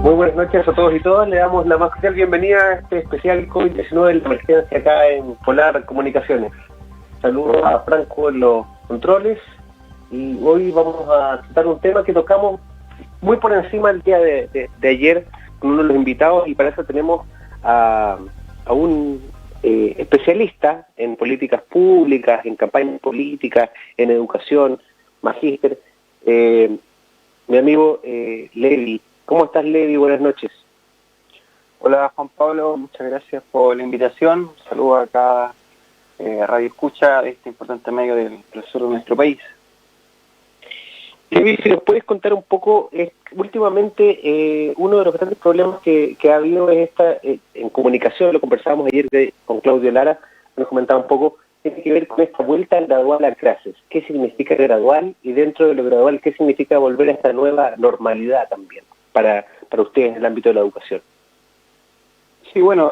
Muy buenas noches a todos y todas. Le damos la más cordial bienvenida a este especial COVID-19 de la emergencia acá en Polar Comunicaciones. Saludos a Franco en los controles y hoy vamos a tratar un tema que tocamos muy por encima el día de ayer con uno de los invitados, y para eso tenemos a un especialista en políticas públicas, en campañas políticas, en educación, magíster, mi amigo Levi. ¿Cómo estás, Levi? Buenas noches. Hola, Juan Pablo, muchas gracias por la invitación. Saludos acá a Radio Escucha de este importante medio del sur de nuestro país. Levi, si nos puedes contar un poco, últimamente uno de los grandes problemas que ha habido es en comunicación, lo conversábamos ayer con Claudio Lara, nos comentaba un poco, tiene que ver con esta vuelta gradual a clases. ¿Qué significa gradual? Y dentro de lo gradual, ¿qué significa volver a esta nueva normalidad también para ustedes en el ámbito de la educación? Sí, bueno,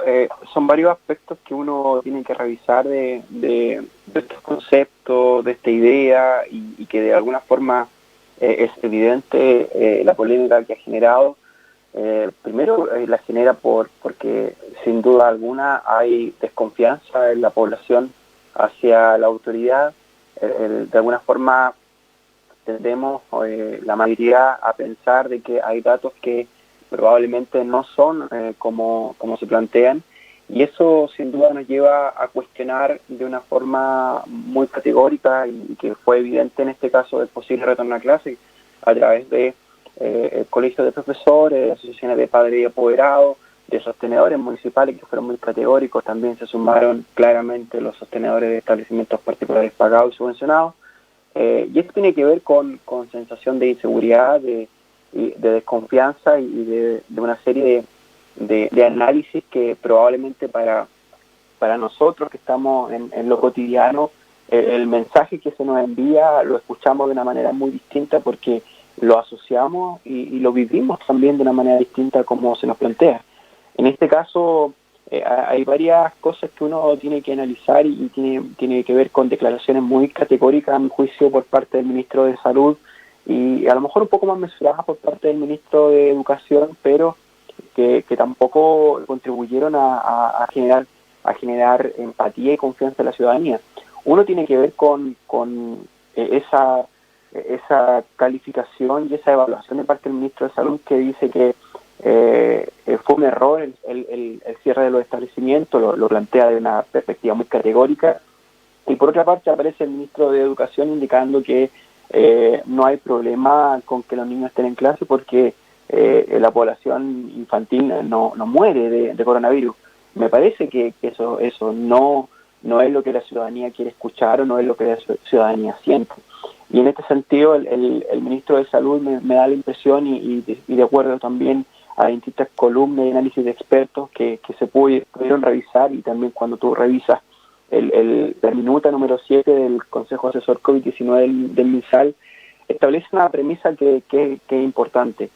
son varios aspectos que uno tiene que revisar de estos conceptos, de esta idea, y que de alguna forma es evidente la polémica que ha generado. Primero la genera porque sin duda alguna hay desconfianza en la población hacia la autoridad. De alguna forma tendemos la mayoría a pensar de que hay datos que probablemente no son como se plantean, y eso sin duda nos lleva a cuestionar de una forma muy categórica, y que fue evidente en este caso del posible retorno a clase a través de el colegio de profesores, asociaciones de padres y apoderados, de sostenedores municipales que fueron muy categóricos. También se sumaron claramente los sostenedores de establecimientos particulares pagados y subvencionados, y esto tiene que ver con sensación de inseguridad, de desconfianza y de una serie de análisis que probablemente para nosotros que estamos en lo cotidiano, el mensaje que se nos envía lo escuchamos de una manera muy distinta, porque lo asociamos y lo vivimos también de una manera distinta como se nos plantea. En este caso hay varias cosas que uno tiene que analizar, y tiene que ver con declaraciones muy categóricas, a mi juicio, por parte del ministro de Salud, y a lo mejor un poco más mesuradas por parte del ministro de Educación, pero que tampoco contribuyeron a generar empatía y confianza en la ciudadanía. Uno tiene que ver con esa calificación y esa evaluación de parte del ministro de Salud, que dice que fue un error el cierre de los establecimientos, lo plantea de una perspectiva muy categórica, y por otra parte aparece el ministro de Educación indicando que no hay problema con que los niños estén en clase porque la población infantil no muere de coronavirus. Me parece que eso no es lo que la ciudadanía quiere escuchar, o no es lo que la ciudadanía siente. Y en este sentido el ministro de Salud me da la impresión, y de acuerdo también a distintas columnas y análisis de expertos que se pudieron revisar, y también cuando tú revisas la minuta número 7 del Consejo Asesor COVID-19 del MinSal, establece una premisa que es importante.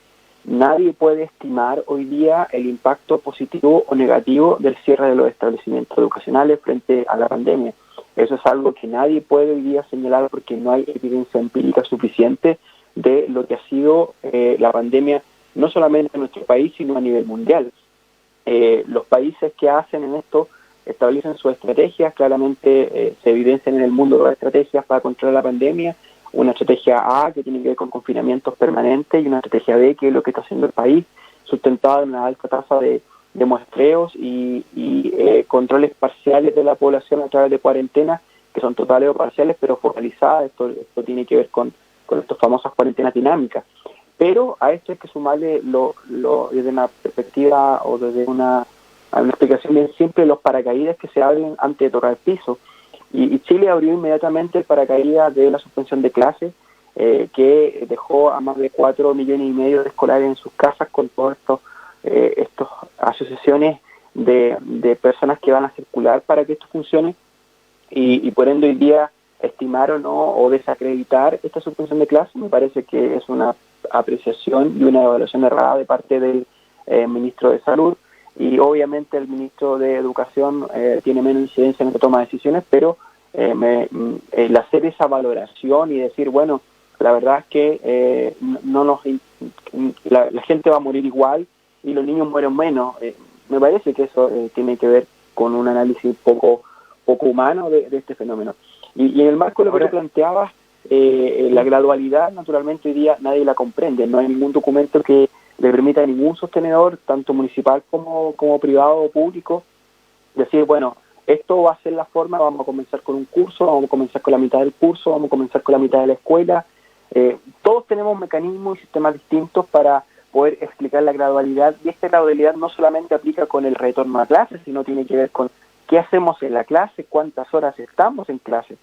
Nadie puede estimar hoy día el impacto positivo o negativo del cierre de los establecimientos educacionales frente a la pandemia. Eso es algo que nadie puede hoy día señalar, porque no hay evidencia empírica suficiente de lo que ha sido la pandemia, no solamente en nuestro país, sino a nivel mundial. Los países que hacen en esto establecen sus estrategias. Claramente se evidencian en el mundo las estrategias para controlar la pandemia. Una estrategia A, que tiene que ver con confinamientos permanentes, y una estrategia B, que es lo que está haciendo el país, sustentada en una alta tasa de muestreos y controles parciales de la población a través de cuarentenas, que son totales o parciales, pero focalizadas. Esto tiene que ver con estas famosas cuarentenas dinámicas. Pero a esto hay que sumarle desde una perspectiva o desde una explicación bien simple, los paracaídas que se abren antes de tocar el piso. Y Chile abrió inmediatamente el paracaídas de la suspensión de clases, que dejó a más de 4,5 millones de escolares en sus casas, con todas estas asociaciones de personas que van a circular para que esto funcione, y por ende hoy día estimar o desacreditar esta suspensión de clases me parece que es una apreciación y una evaluación errada de parte del ministro de Salud. Y obviamente el ministro de Educación tiene menos incidencia en esta toma de decisiones, pero el hacer esa valoración y decir, bueno, la verdad es que la gente va a morir igual, y los niños mueren menos. Me parece que eso tiene que ver con un análisis poco humano de este fenómeno. Y en el marco de lo que tú planteabas, la gradualidad, naturalmente, hoy día nadie la comprende. No hay ningún documento que le permita a ningún sostenedor, tanto municipal como privado o público, decir, bueno, esto va a ser la forma, vamos a comenzar con un curso, vamos a comenzar con la mitad del curso, vamos a comenzar con la mitad de la escuela. Todos tenemos mecanismos y sistemas distintos para poder explicar la gradualidad, y esta gradualidad no solamente aplica con el retorno a clase, sino tiene que ver con qué hacemos en la clase, cuántas horas estamos en clase.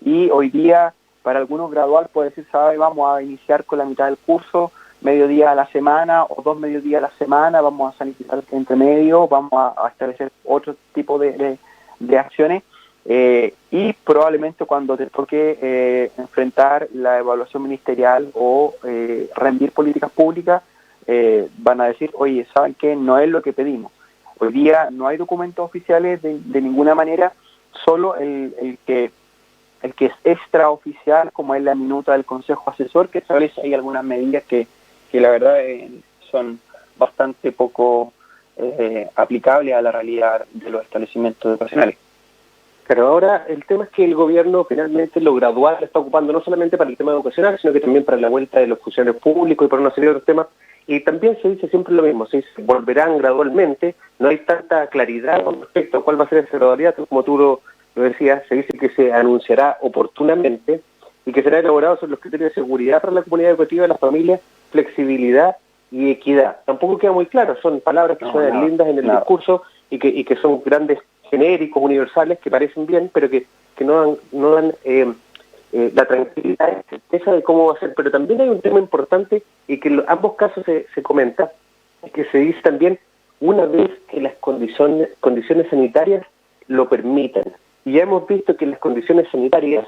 Y hoy día, para algunos gradual puede decir, ¿sabe? Vamos a iniciar con la mitad del curso, mediodía a la semana o 2 mediodías a la semana, vamos a sanitizar entre medio, vamos a establecer otro tipo de acciones, y probablemente cuando te toque enfrentar la evaluación ministerial o rendir políticas públicas, van a decir, oye, ¿saben qué? No es lo que pedimos. Hoy día no hay documentos oficiales de ninguna manera, solo el que es extraoficial, como es la minuta del Consejo Asesor, que establece ahí algunas medidas que la verdad son bastante poco aplicables a la realidad de los establecimientos educacionales. Pero ahora el tema es que el gobierno finalmente lo gradual lo está ocupando no solamente para el tema educacional, sino que también para la vuelta de los funcionarios públicos y para una serie de otros temas. Y también se dice siempre lo mismo, se dice, volverán gradualmente, no hay tanta claridad con respecto a cuál va a ser esa gradualidad, como tú lo decías, se dice que se anunciará oportunamente y que será elaborado sobre los criterios de seguridad para la comunidad educativa, las familias, flexibilidad y equidad. Tampoco queda muy claro, son palabras que suenan lindas en el discurso y que son grandes genéricos, universales, que parecen bien, pero que no dan la tranquilidad y certeza de cómo va a ser. Pero también hay un tema importante y que en ambos casos se comenta, que se dice también una vez que las condiciones sanitarias lo permitan. Y ya hemos visto que las condiciones sanitarias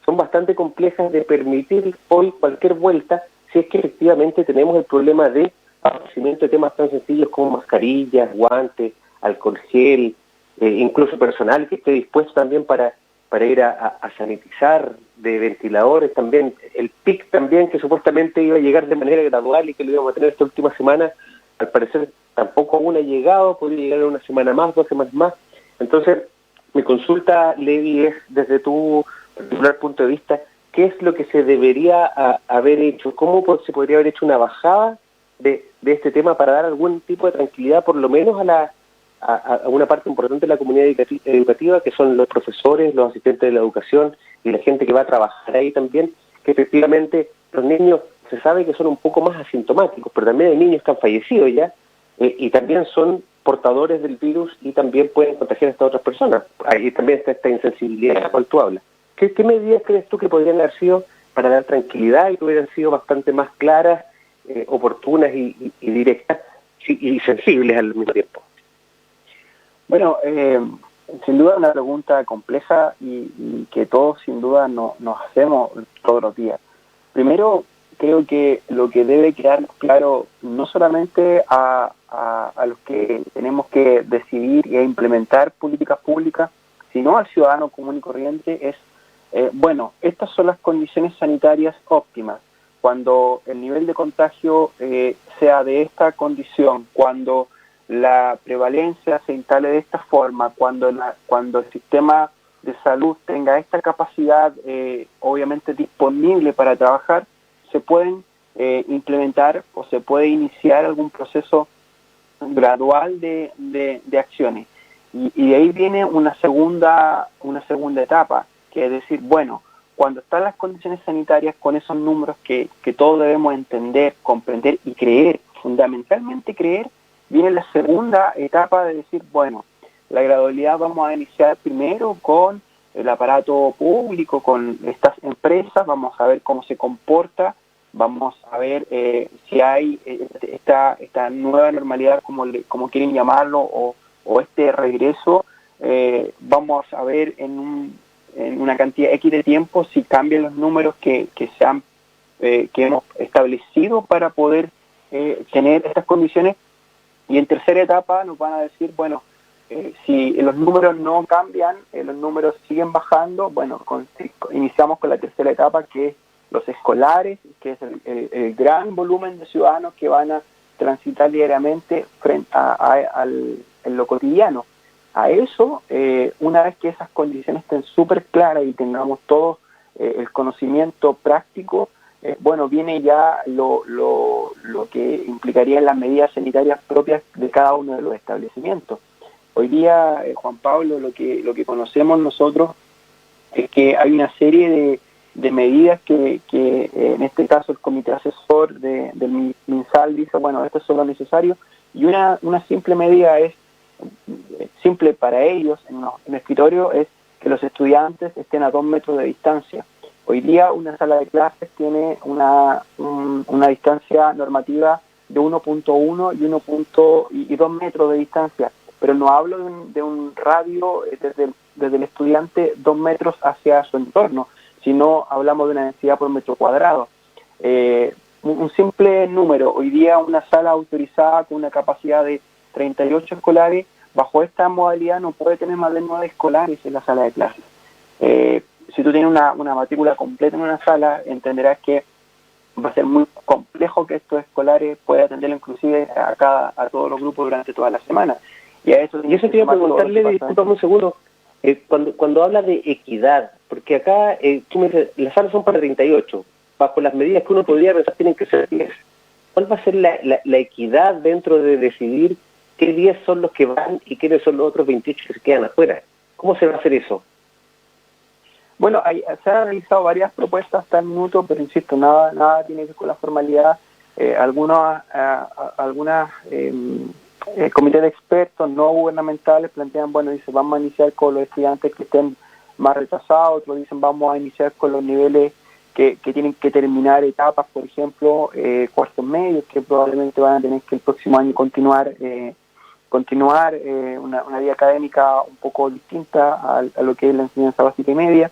son bastante complejas de permitir hoy cualquier vuelta si es que efectivamente tenemos el problema de abastecimiento de temas tan sencillos como mascarillas, guantes, alcohol gel, incluso personal que esté dispuesto también para ir a sanitizar, de ventiladores también, el PIC también, que supuestamente iba a llegar de manera gradual y que lo íbamos a tener esta última semana, al parecer tampoco aún ha llegado, podría llegar en una semana más, 2 semanas más. Entonces, mi consulta, Levi, es desde tu particular punto de vista, ¿qué es lo que se debería haber hecho? ¿Cómo se podría haber hecho una bajada de este tema para dar algún tipo de tranquilidad, por lo menos a una parte importante de la comunidad educativa, que son los profesores, los asistentes de la educación y la gente que va a trabajar ahí también, que efectivamente los niños se sabe que son un poco más asintomáticos, pero también hay niños que han fallecido ya y también son portadores del virus y también pueden contagiar a estas otras personas. Ahí también está esta insensibilidad de la cual tú hablas. ¿Qué medidas crees tú que podrían haber sido para dar tranquilidad y que hubieran sido bastante más claras, oportunas y directas y sensibles al mismo tiempo? Bueno, sin duda una pregunta compleja y que todos sin duda nos hacemos todos los días. Primero, creo que lo que debe quedar claro no solamente a los que tenemos que decidir e implementar políticas públicas, sino al ciudadano común y corriente es, bueno, estas son las condiciones sanitarias óptimas. Cuando el nivel de contagio sea de esta condición, cuando la prevalencia se instale de esta forma, cuando el sistema de salud tenga esta capacidad obviamente disponible para trabajar, se pueden implementar o se puede iniciar algún proceso gradual de acciones. Y de ahí viene una segunda etapa, que es decir, bueno, cuando están las condiciones sanitarias con esos números que todos debemos entender, comprender y creer, fundamentalmente creer, viene la segunda etapa de decir, bueno, la gradualidad vamos a iniciar primero con el aparato público, con estas empresas, vamos a ver cómo se comporta, vamos a ver si hay esta nueva normalidad, como quieren llamarlo, o este regreso, vamos a ver en una cantidad X de tiempo si cambian los números que hemos establecido para poder tener estas condiciones. Y en tercera etapa nos van a decir, bueno, si los números no cambian, los números siguen bajando, bueno, iniciamos con la tercera etapa, que es los escolares, que es el gran volumen de ciudadanos que van a transitar diariamente en lo cotidiano. A eso, una vez que esas condiciones estén súper claras y tengamos todo el conocimiento práctico, bueno, viene ya lo que implicaría las medidas sanitarias propias de cada uno de los establecimientos. Hoy día, Juan Pablo, lo que conocemos nosotros es que hay una serie de medidas que en este caso el comité asesor del MinSal dice, bueno, esto es lo necesario, y una simple medida es, simple para ellos en el escritorio, es que los estudiantes estén a 2 metros de distancia. Hoy día una sala de clases tiene una distancia normativa de 1.1 y 2 metros de distancia, pero no hablo de un radio desde el estudiante 2 metros hacia su entorno, sino hablamos de una densidad por metro cuadrado. Un simple número, hoy día una sala autorizada con una capacidad de 38 escolares, bajo esta modalidad no puede tener más de 9 escolares en la sala de clases. Si tú tienes una matrícula completa en una sala, entenderás que va a ser muy complejo que estos escolares puedan atender inclusive a todos los grupos durante toda la semana. Y eso te iba a preguntarle, disculpame un segundo, cuando habla de equidad, porque acá tú me dices, las salas son para 38, bajo las medidas que uno podría pensar tienen que ser 10. ¿Cuál va a ser la equidad dentro de decidir qué 10 son los que van y quiénes son los otros 28 que se quedan afuera? ¿Cómo se va a hacer eso? Bueno, se han realizado varias propuestas hasta el minuto, pero insisto, nada tiene que ver con la formalidad. Algunas comités de expertos no gubernamentales plantean, bueno, dicen, vamos a iniciar con los estudiantes que estén más retrasados, otros dicen, vamos a iniciar con los niveles que tienen que terminar etapas, por ejemplo, cuartos medios, que probablemente van a tener que el próximo año continuar una vida académica un poco distinta a lo que es la enseñanza básica y media.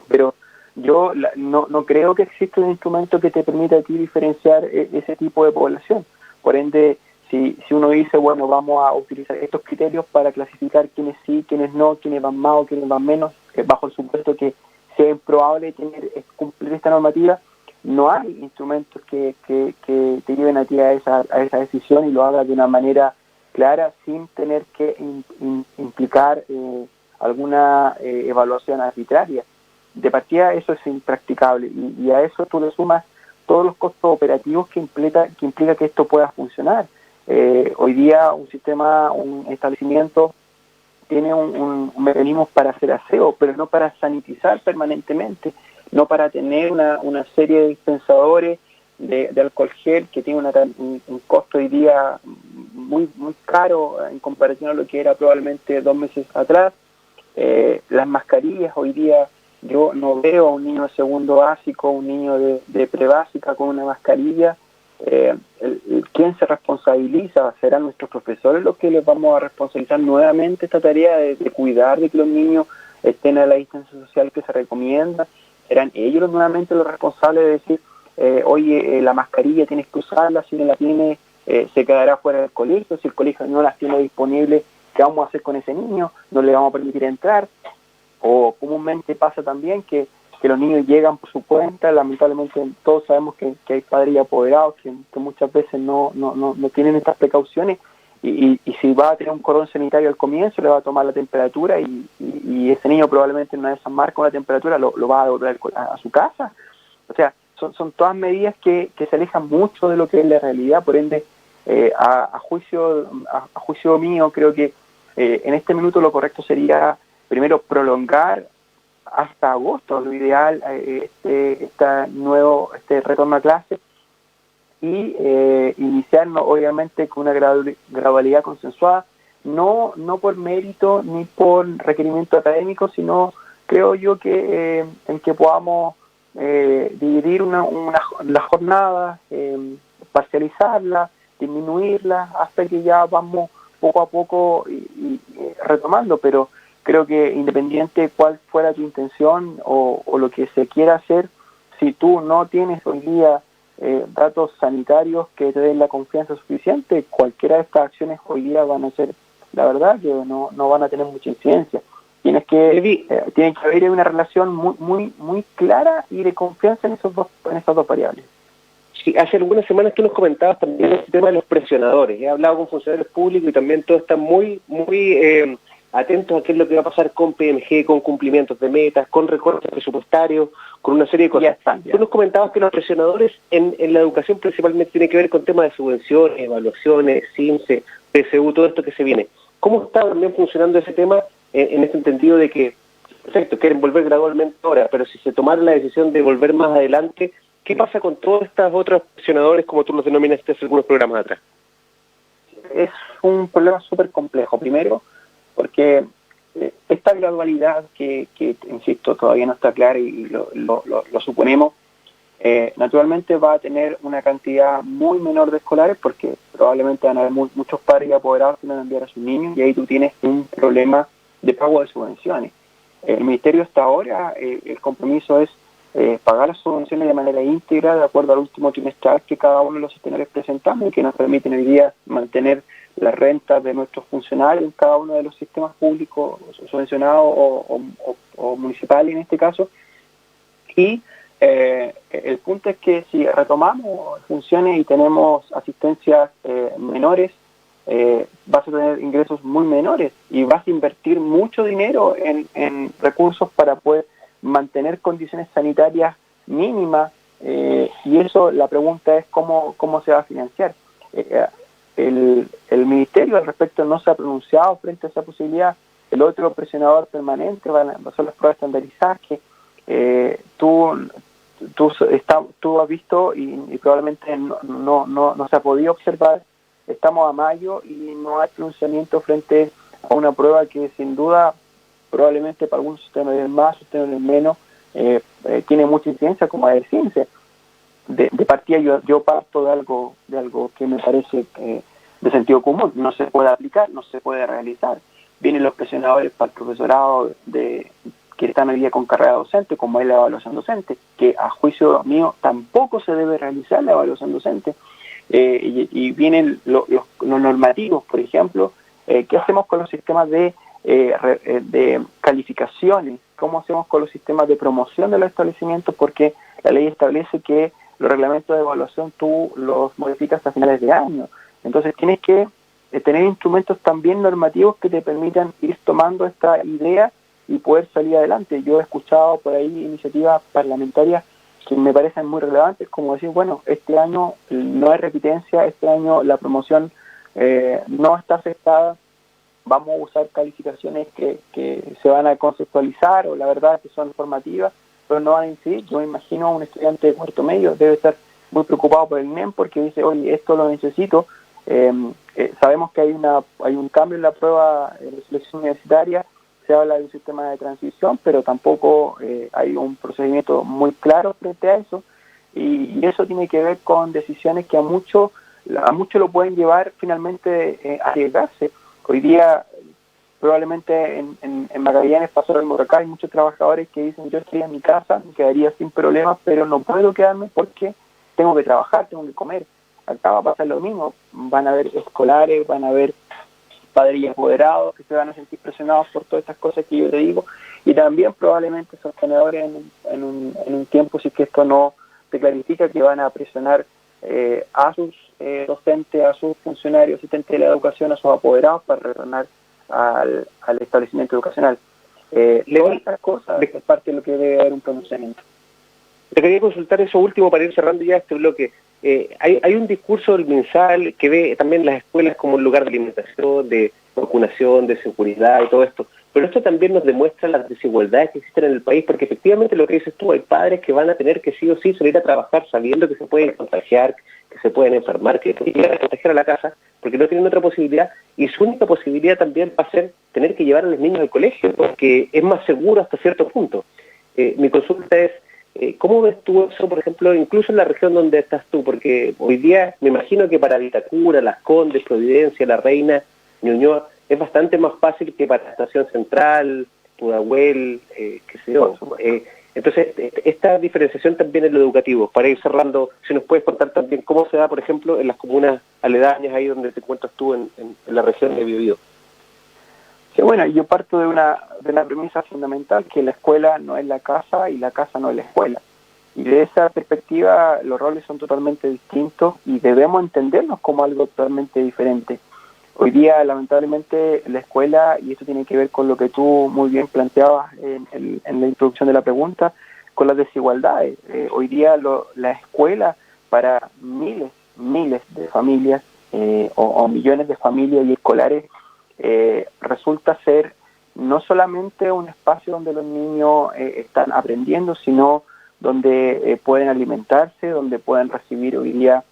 Pero yo no creo que exista un instrumento que te permita a ti diferenciar ese tipo de población. Por ende, si uno dice, bueno, vamos a utilizar estos criterios para clasificar quiénes sí, quiénes no, quiénes van más o quiénes van menos, bajo el supuesto que sea improbable cumplir esta normativa, no hay instrumentos que te lleven a ti a esa decisión y lo hagas de una manera clara sin tener que implicar alguna evaluación arbitraria. De partida eso es impracticable y a eso tú le sumas todos los costos operativos que implica que esto pueda funcionar. Hoy día un establecimiento tiene un mecanismo para hacer aseo, pero no para sanitizar permanentemente, no para tener una serie de dispensadores de alcohol gel que tiene un costo hoy día muy caro en comparación a lo que era probablemente 2 meses atrás. Las mascarillas hoy día, yo no veo a un niño de segundo básico, un niño de prebásica con una mascarilla. ¿Quién se responsabiliza? ¿Serán nuestros profesores los que les vamos a responsabilizar nuevamente esta tarea de cuidar de que los niños estén a la distancia social que se recomienda? ¿Serán ellos nuevamente los responsables de decir, oye, la mascarilla tienes que usarla, si no la tienes se quedará fuera del colegio, si el colegio no las tiene disponibles, ¿qué vamos a hacer con ese niño? ¿No le vamos a permitir entrar? O comúnmente pasa también que los niños llegan por su cuenta, lamentablemente todos sabemos que hay padres apoderados que muchas veces no tienen estas precauciones y si va a tener un cordón sanitario al comienzo le va a tomar la temperatura y ese niño probablemente en una de esas marcas la temperatura lo va a devolver a su casa. O sea, son todas medidas que se alejan mucho de lo que es la realidad, por ende a juicio mío creo que en este minuto lo correcto sería primero prolongar hasta agosto, lo ideal, este retorno a clase y iniciarnos obviamente con una gradualidad consensuada, no por mérito ni por requerimiento académico, sino creo yo que en que podamos dividir las jornadas, parcializarlas, disminuirlas, hasta que ya vamos poco a poco y retomando, pero creo que independiente de cuál fuera tu intención o lo que se quiera hacer, si tú no tienes hoy día datos sanitarios que te den la confianza suficiente, cualquiera de estas acciones hoy día van a ser, la verdad, que no van a tener mucha incidencia. Tiene que haber una relación muy clara y de confianza en esas dos variables. Sí, hace algunas semanas tú nos comentabas también el tema de los presionadores. He hablado con funcionarios públicos y también todos están muy atentos a qué es lo que va a pasar con PMG, con cumplimientos de metas, con recortes presupuestarios, con una serie de cosas. Tú nos comentabas que los presionadores en la educación principalmente tiene que ver con temas de subvenciones, evaluaciones, CINCE, PSU, todo esto que se viene. ¿Cómo está también funcionando ese tema en este entendido de que, perfecto, quieren volver gradualmente ahora, pero si se tomara la decisión de volver más adelante, ¿qué pasa con todos estos otros presionadores, como tú los denominaste hace algunos programas atrás? Es un problema súper complejo. Primero, porque esta gradualidad que, insisto, todavía no está clara y lo suponemos, naturalmente va a tener una cantidad muy menor de escolares porque probablemente van a haber muchos padres y apoderados que van a enviar a sus niños y ahí tú tienes un problema de pago de subvenciones. El Ministerio hasta ahora, el compromiso es pagar las subvenciones de manera íntegra de acuerdo al último trimestral que cada uno de los escenarios presentamos y que nos permiten hoy día mantener las rentas de nuestros funcionarios en cada uno de los sistemas públicos subvencionados o municipales en este caso. Y el punto es que si retomamos funciones y tenemos asistencias menores, vas a tener ingresos muy menores y vas a invertir mucho dinero en recursos para poder mantener condiciones sanitarias mínimas y eso, la pregunta es cómo se va a financiar. El Ministerio al respecto no se ha pronunciado frente a esa posibilidad. El otro presionador permanente son las pruebas estandarizadas que tú has visto y probablemente no se ha podido observar. Estamos a mayo y no hay pronunciamiento frente a una prueba que sin duda probablemente para algunos sistemas más, sistemas menos, tiene mucha incidencia como es el CINCE. De partida yo parto de algo que me parece de sentido común, no se puede aplicar, no se puede realizar. Vienen los presionadores para el profesorado que están hoy día con carrera docente, como es la evaluación docente, que a juicio mío tampoco se debe realizar la evaluación docente. Y vienen los normativos, por ejemplo, ¿qué hacemos con los sistemas de calificaciones? ¿Cómo hacemos con los sistemas de promoción de los establecimientos? Porque la ley establece que los reglamentos de evaluación tú los modificas a finales de año. Entonces tienes que tener instrumentos también normativos que te permitan ir tomando esta idea y poder salir adelante. Yo he escuchado por ahí iniciativas parlamentarias que me parecen muy relevantes, como decir, bueno, este año no hay repitencia, este año la promoción no está afectada, vamos a usar calificaciones que se van a conceptualizar o la verdad que son formativas, pero no van a incidir. Yo me imagino a un estudiante de cuarto medio debe estar muy preocupado por el INEM porque dice, oye, esto lo necesito. Sabemos que hay un cambio en la prueba de selección universitaria, se habla de un sistema de transición, pero tampoco hay un procedimiento muy claro frente a eso, y eso tiene que ver con decisiones que a muchos lo pueden llevar finalmente a arriesgarse. Hoy día probablemente en Magallanes pasó el Moracá, hay muchos trabajadores que dicen, yo estoy en mi casa, me quedaría sin problemas, pero no puedo quedarme porque tengo que trabajar, tengo que comer. Acá va a pasar lo mismo, van a haber escolares, van a haber padres y apoderados que se van a sentir presionados por todas estas cosas que yo te digo, y también probablemente sostenedores en un tiempo, si es que esto no se clarifica, que van a presionar a sus docentes, a sus funcionarios, asistentes de la educación, a sus apoderados para retornar al establecimiento educacional. Todas estas cosas es parte de lo que debe haber un pronunciamiento. Te quería consultar eso último para ir cerrando ya este bloque. Hay un discurso del MinSal que ve también las escuelas como un lugar de alimentación, de vacunación, de seguridad y todo esto, pero esto también nos demuestra las desigualdades que existen en el país, porque efectivamente lo que dices tú, hay padres que van a tener que sí o sí salir a trabajar sabiendo que se pueden contagiar, que se pueden enfermar, que pueden llegar a contagiar a la casa, porque no tienen otra posibilidad, y su única posibilidad también va a ser tener que llevar a los niños al colegio, porque es más seguro hasta cierto punto. Mi consulta es, ¿cómo ves tú eso, por ejemplo, incluso en la región donde estás tú? Porque hoy día me imagino que para Vitacura, Las Condes, Providencia, La Reina, Ñuñoa, es bastante más fácil que para Estación Central, Pudahuel, qué sé yo. Entonces, esta diferenciación también en lo educativo. Para ir cerrando, si nos puedes contar también cómo se da, por ejemplo, en las comunas aledañas, ahí donde te encuentras tú en la región de Biobío. Sí, bueno, yo parto de una premisa fundamental, que la escuela no es la casa y la casa no es la escuela. Y de esa perspectiva los roles son totalmente distintos y debemos entendernos como algo totalmente diferente. Hoy día, lamentablemente, la escuela, y esto tiene que ver con lo que tú muy bien planteabas en la introducción de la pregunta, con las desigualdades. Hoy día la escuela para miles de familias o millones de familias y escolares resulta ser no solamente un espacio donde los niños están aprendiendo, sino donde pueden alimentarse, donde pueden recibir hoy día,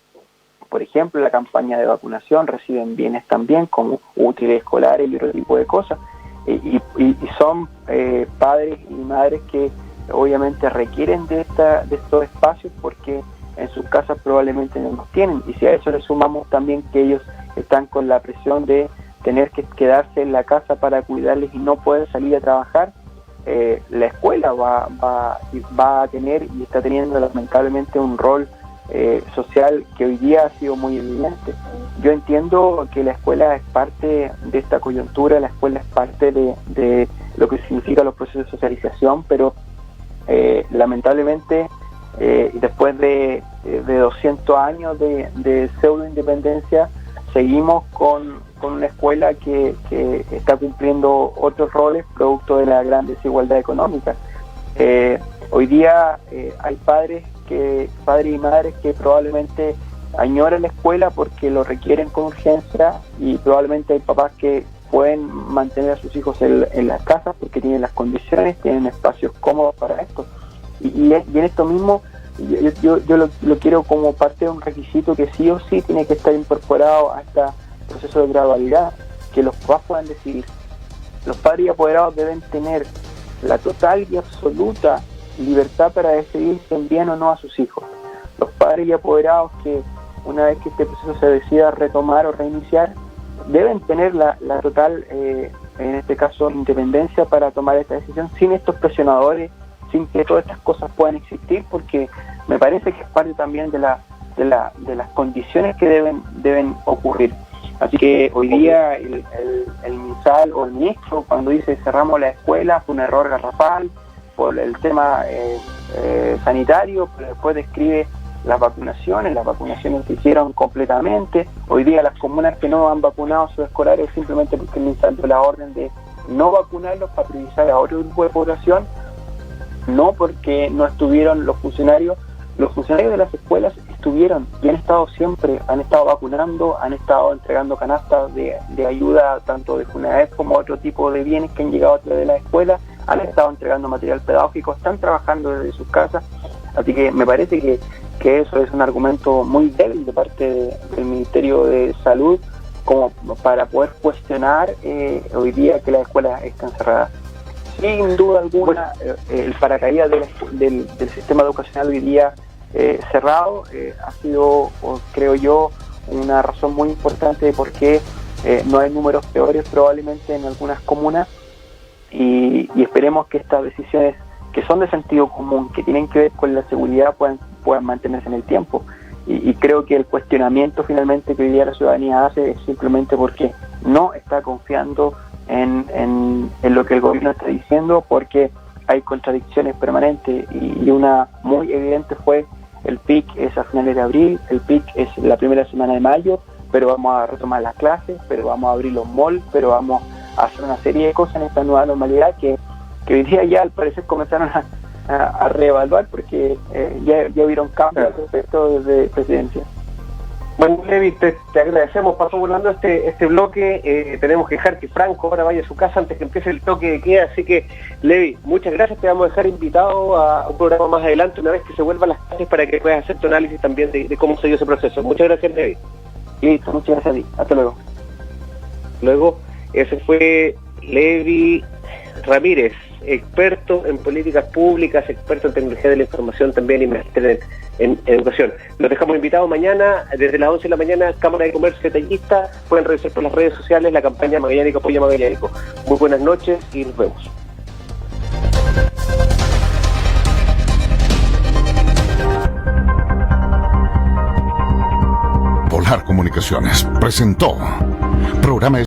por ejemplo, la campaña de vacunación, reciben bienes también como útiles escolares y otro tipo de cosas. Y son padres y madres que obviamente requieren de estos espacios porque en sus casas probablemente no los tienen. Y si a eso le sumamos también que ellos están con la presión de tener que quedarse en la casa para cuidarles y no poder salir a trabajar, la escuela va a tener y está teniendo lamentablemente un rol social que hoy día ha sido muy evidente. Yo entiendo que la escuela es parte de esta coyuntura, la escuela es parte de lo que significa los procesos de socialización, pero lamentablemente después de 200 años de pseudo-independencia, seguimos con una escuela que está cumpliendo otros roles producto de la gran desigualdad económica. Hoy día hay padres y madres que probablemente añoran la escuela porque lo requieren con urgencia, y probablemente hay papás que pueden mantener a sus hijos en las casas porque tienen las condiciones, tienen espacios cómodos para esto. Y en esto mismo yo lo quiero como parte de un requisito que sí o sí tiene que estar incorporado a este proceso de gradualidad, que los papás puedan decidir. Los padres y apoderados deben tener la total y absoluta libertad para decidir si envían o no a sus hijos. Los padres y apoderados que una vez que este proceso se decida retomar o reiniciar, deben tener la total, en este caso, independencia para tomar esta decisión sin estos presionadores, sin que todas estas cosas puedan existir, porque me parece que es parte también de las condiciones que deben ocurrir. Así que hoy día el MinSal o el ministro, cuando dice cerramos la escuela, fue un error garrafal por el tema sanitario, pero después describe las vacunaciones se hicieron completamente. Hoy día las comunas que no han vacunado a sus escolares simplemente porque el MinSal dio la orden de no vacunarlos para priorizar a otro grupo de población, no porque no estuvieron los funcionarios de las escuelas estuvieron y han estado siempre, han estado vacunando, han estado entregando canastas de ayuda tanto de FUNAEF como otro tipo de bienes que han llegado a través de la escuela, han estado entregando material pedagógico, están trabajando desde sus casas, así que me parece que eso es un argumento muy débil de parte del Ministerio de Salud como para poder cuestionar hoy día que las escuelas están cerradas. Sin duda alguna, el paracaídas del sistema educacional hoy día cerrado ha sido, creo yo, una razón muy importante de por qué no hay números peores probablemente en algunas comunas, y esperemos que estas decisiones que son de sentido común, que tienen que ver con la seguridad, puedan mantenerse en el tiempo. Y creo que el cuestionamiento finalmente que hoy día la ciudadanía hace es simplemente porque no está confiando en lo que el gobierno está diciendo, porque hay contradicciones permanentes, y una muy evidente fue el PIC es a finales de abril, el PIC es la primera semana de mayo, pero vamos a retomar las clases, pero vamos a abrir los malls, pero vamos a hacer una serie de cosas en esta nueva normalidad que hoy día ya al parecer comenzaron a reevaluar porque ya hubieron cambios respecto de presidencia. Bueno, Levi, te agradecemos, pasó volando este bloque, tenemos que dejar que Franco ahora vaya a su casa antes que empiece el toque de queda, así que Levi, muchas gracias, te vamos a dejar invitado a un programa más adelante una vez que se vuelvan las clases para que puedas hacer tu análisis también de cómo se dio ese proceso. Muchas gracias, Levi. Listo, muchas gracias a ti, hasta luego. Luego, ese fue Levi Ramírez, experto en políticas públicas, experto en tecnología de la información también y máster en educación. Los dejamos invitados mañana, desde las 11 de la mañana, Cámara de Comercio Detallista. Pueden revisar por las redes sociales la campaña Magallánico Apoya Magallánico. Muy buenas noches y nos vemos. Polar Comunicaciones presentó programa